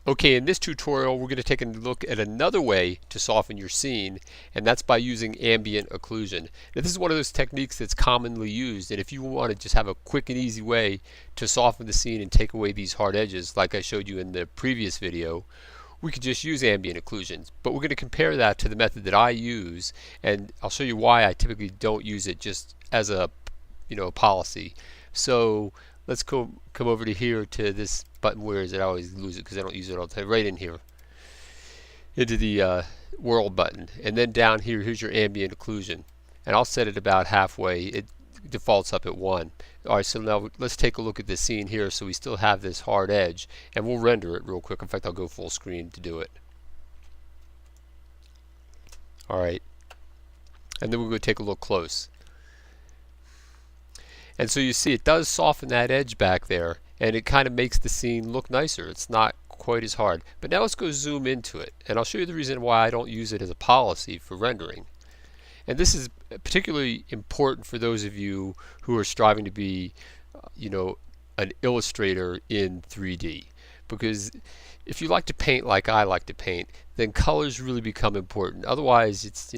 Okay, in this tutorial we're going to take a look at another way to soften your scene, and that's by using ambient occlusion. Now, this is one of those techniques that's commonly used, and if you want to just have a quick and easy way to soften the scene and take away these hard edges like I showed you in the previous video, we could just use ambient occlusions. But we're going to compare that to the method that I use, and I'll show you why I typically don't use it just as a policy. So let's come over to here to this button. Where is it? I always lose it because I don't use it all the time. Right in here into the world button, and then down here, here's your ambient occlusion, and I'll set it about halfway. It defaults up at 1. Alright, so now let's take a look at this scene here. So we still have this hard edge, and we'll render it real quick. In fact, I'll go full screen to do it. Alright, and then we'll go take a look close. And so you see it does soften that edge back there, and it kind of makes the scene look nicer. It's not quite as hard. But now let's go zoom into it, and I'll show you the reason why I don't use it as a policy for rendering. And this is particularly important for those of you who are striving to be, an illustrator in 3D. Because if you like to paint like I like to paint, then colors really become important. Otherwise, it's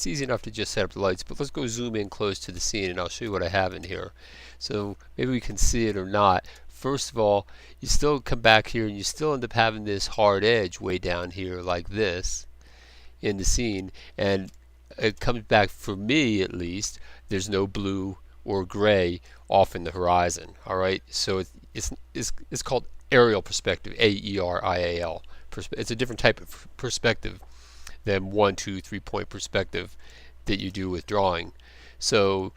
easy enough to just set up the lights. But let's go zoom in close to the scene, and I'll show you what I have in here. So maybe we can see it or not. First of all, you still come back here, and you still end up having this hard edge way down here like this in the scene, and it comes back, for me at least, there's no blue or gray off in the horizon. Alright, so it's called aerial perspective, A-E-R-I-A-L. It's a different type of perspective than 1, 2, 3 point perspective that you do with drawing. So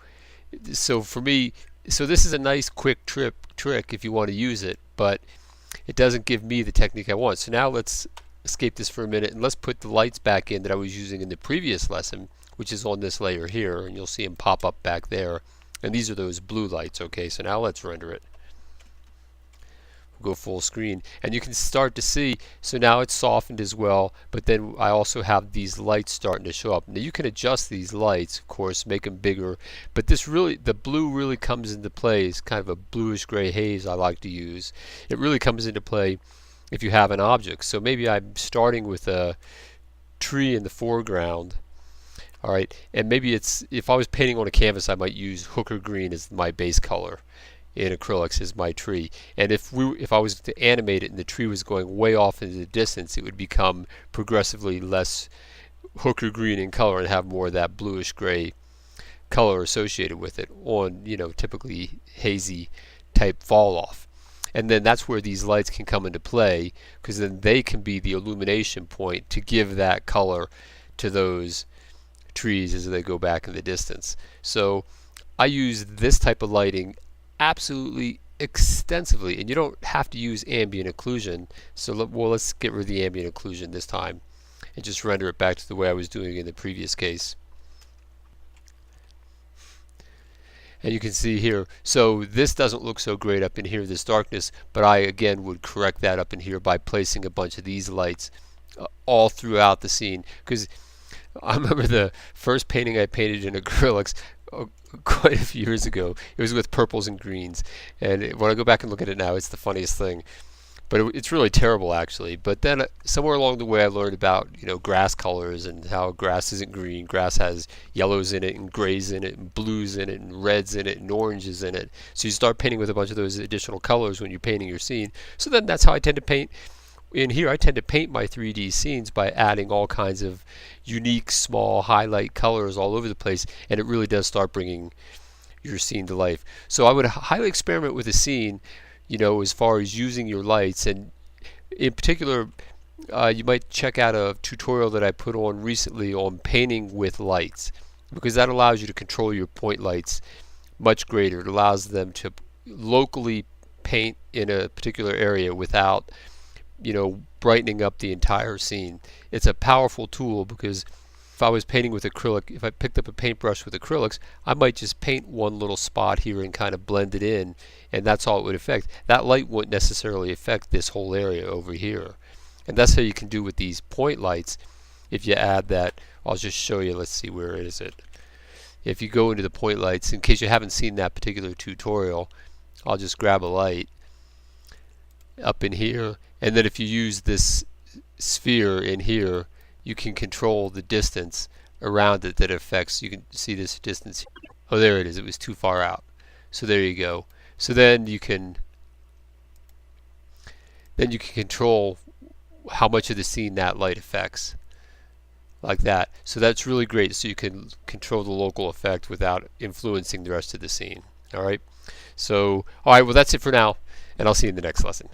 for me, this is a nice quick trick if you want to use it, but it doesn't give me the technique I want. So now let's escape this for a minute, and let's put the lights back in that I was using in the previous lesson, which is on this layer here, and you'll see them pop up back there. And these are those blue lights. Okay, so now let's render it. We'll go full screen, and you can start to see, so now it's softened as well, but then I also have these lights starting to show up. Now you can adjust these lights, of course, make them bigger, but the blue really comes into play. It's kind of a bluish gray haze I like to use. It really comes into play if you have an object. So maybe I'm starting with a tree in the foreground. Alright, and maybe if I was painting on a canvas, I might use hooker green as my base color in acrylics as my tree. And if I was to animate it and the tree was going way off into the distance, it would become progressively less hooker green in color and have more of that bluish gray color associated with it on, typically hazy type fall off. And then that's where these lights can come into play, because then they can be the illumination point to give that color to those trees as they go back in the distance. So I use this type of lighting absolutely extensively, and you don't have to use ambient occlusion. So let's get rid of the ambient occlusion this time and just render it back to the way I was doing in the previous case. And you can see here, so this doesn't look so great up in here, this darkness, but I again would correct that up in here by placing a bunch of these lights all throughout the scene. Because I remember the first painting I painted in acrylics quite a few years ago. It was with purples and greens, and when I go back and look at it now, it's the funniest thing. But it's really terrible, actually. But then somewhere along the way, I learned about grass colors and how grass isn't green. Grass has yellows in it and grays in it and blues in it and reds in it and oranges in it. So you start painting with a bunch of those additional colors when you're painting your scene. So then that's how I tend to paint. In here, I tend to paint my 3D scenes by adding all kinds of unique, small highlight colors all over the place, and it really does start bringing your scene to life. So I would highly experiment with a scene, as far as using your lights, and in particular, you might check out a tutorial that I put on recently on painting with lights, because that allows you to control your point lights much greater. It allows them to locally paint in a particular area without brightening up the entire scene. It's a powerful tool, because if I was painting with acrylic, if I picked up a paintbrush with acrylics, I might just paint one little spot here and kind of blend it in, and that's all it would affect. That light wouldn't necessarily affect this whole area over here. And that's how you can do with these point lights. If you add that, I'll just show you. Let's see, where is it? If you go into the point lights, in case you haven't seen that particular tutorial, I'll just grab a light up in here, And then if you use this sphere in here, you can control the distance around it that affects. You can see this distance. Oh, there it is. It was too far out. So there you go. So then you can control how much of the scene that light affects, like that. So that's really great. So you can control the local effect without influencing the rest of the scene. All right. So, all right. Well, that's it for now, and I'll see you in the next lesson.